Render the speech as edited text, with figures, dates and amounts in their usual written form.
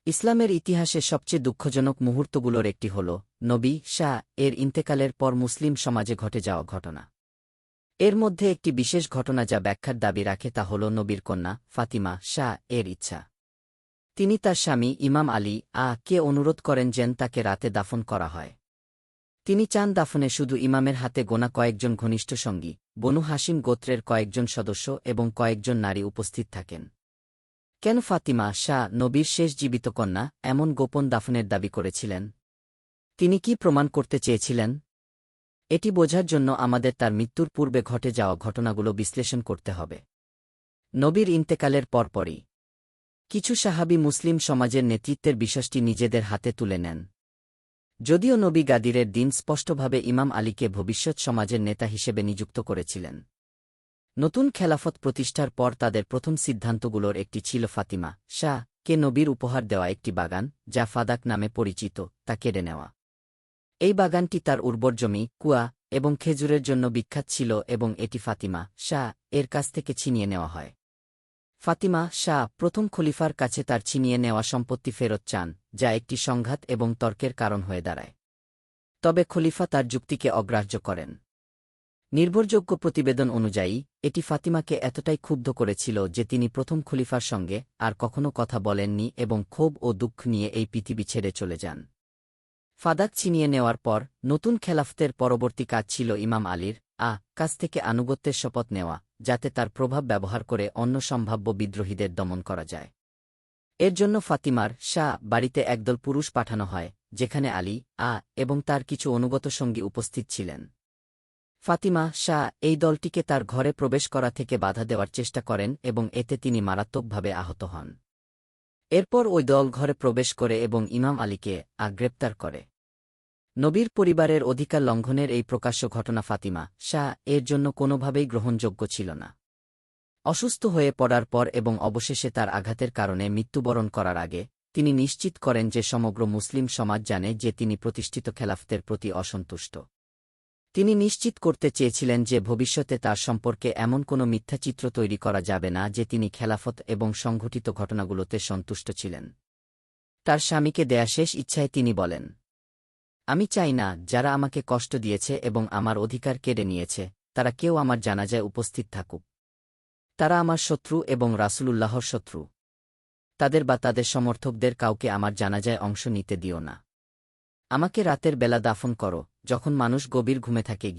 ইসলামের ইতিহাসে সবচেয়ে দুঃখজনক মুহূর্তগুলোর একটি হল নবী শাহ এর ইন্তেকালের পর মুসলিম সমাজে ঘটে যাওয়া ঘটনা। এর মধ্যে একটি বিশেষ ঘটনা যা ব্যাখ্যার দাবি রাখে তা হল নবীর কন্যা ফাতিমা শাহ এর ইচ্ছা। তিনি তার স্বামী ইমাম আলী কে অনুরোধ করেন যেন তাকে রাতে দাফন করা হয়। তিনি চান দাফনে শুধু ইমামের হাতে গোনা কয়েকজন ঘনিষ্ঠ সঙ্গী, বনু হাশিম গোত্রের কয়েকজন সদস্য এবং কয়েকজন নারী উপস্থিত থাকেন। কেন ফাতিমা শাহ নবীর শেষ জীবিত কন্যা এমন গোপন দাফনের দাবি করেছিলেন? তিনি কি প্রমাণ করতে চেয়েছিলেন? এটি বোঝার জন্য আমাদের তার মৃত্যুর পূর্বে ঘটে যাওয়া ঘটনাগুলো বিশ্লেষণ করতে হবে। নবীর ইন্তেকালের পরপরই কিছু সাহাবী মুসলিম সমাজের নেতৃত্বের বিষয়টি নিজেদের হাতে তুলে নেন। যদিও নবী গাদিরের দিন স্পষ্টভাবে ইমাম আলীকে ভবিষ্যৎ সমাজের নেতা হিসেবে নিযুক্ত করেছিলেন। নতুন খেলাফত প্রতিষ্ঠার পর তাদের প্রথম সিদ্ধান্তগুলোর একটি ছিল ফাতিমা শাহ কে নবীর উপহার দেওয়া একটি বাগান, যা ফাদাক নামে পরিচিত, তা কেড়ে নেওয়া। এই বাগানটি তার উর্বর জমি, কুয়া এবং খেজুরের জন্য বিখ্যাত ছিল এবং এটি ফাতিমা শাহ এর কাছ থেকে ছিনিয়ে নেওয়া হয়। ফাতিমা শাহ প্রথম খলিফার কাছে তার ছিনিয়ে নেওয়া সম্পত্তি ফেরত চান, যা একটি সংঘাত এবং তর্কের কারণ হয়ে দাঁড়ায়। তবে খলিফা তার যুক্তিকে অগ্রাহ্য করেন। নির্ভরযোগ্য প্রতিবেদন অনুযায়ী এটি ফাতিমাকে এতটাই ক্ষুব্ধ করেছিল যে তিনি প্রথম খলিফার সঙ্গে আর কখনো কথা বলেননি এবং ক্ষোভ ও দুঃখ নিয়ে এই পৃথিবী ছেড়ে চলে যান। ফাদাক ছিনিয়ে নেওয়ার পর নতুন খেলাফতের পরবর্তী কাজ ছিল ইমাম আলীর কাছ থেকে আনুগত্যের শপথ নেওয়া, যাতে তার প্রভাব ব্যবহার করে অন্য সম্ভাব্য বিদ্রোহীদের দমন করা যায়। এর জন্য ফাতিমার শাহ বাড়িতে একদল পুরুষ পাঠানো হয়, যেখানে আলী এবং তার কিছু অনুগত সঙ্গী উপস্থিত ছিলেন। ফাতিমা শাহ এই দলটিকে তার ঘরে প্রবেশ করা থেকে বাধা দেওয়ার চেষ্টা করেন এবং এতে তিনি মারাত্মকভাবে আহত হন। এরপর ওই দল ঘরে প্রবেশ করে এবং ইমাম আলীকে গ্রেপ্তার করে। নবীর পরিবারের অধিকার লঙ্ঘনের এই প্রকাশ্য ঘটনা ফাতিমা শাহ এর জন্য কোনোভাবেই গ্রহণযোগ্য ছিল না। অসুস্থ হয়ে পড়ার পর এবং অবশেষে তার আঘাতের কারণে মৃত্যুবরণ করার আগে তিনি নিশ্চিত করেন যে সমগ্র মুসলিম সমাজ জানে যে তিনি প্রতিষ্ঠিত খেলাফতের প্রতি অসন্তুষ্ট। তিনি নিশ্চিত করতে চেয়েছিলেন যে ভবিষ্যতে তার সম্পর্কে এমন কোনো মিথ্যাচিত্র তৈরি করা যাবে না যে তিনি খেলাফত এবং সংঘটিত ঘটনাগুলোতে সন্তুষ্ট ছিলেন। তার স্বামীকে দেয়া শেষ ইচ্ছায় তিনি বলেন, আমি চাই না যারা আমাকে কষ্ট দিয়েছে এবং আমার অধিকার কেড়ে নিয়েছে তারা কেউ আমার জানাজায় উপস্থিত থাকুক। তারা আমার শত্রু এবং রাসূলুল্লাহর শত্রু। তাদের বা তাদের সমর্থকদের কাউকে আমার জানাজায় অংশ নিতে দিও না। আমাকে রাতের বেলা দাফন করো, যখন মানুষ গভীর ঘুমে থাকে।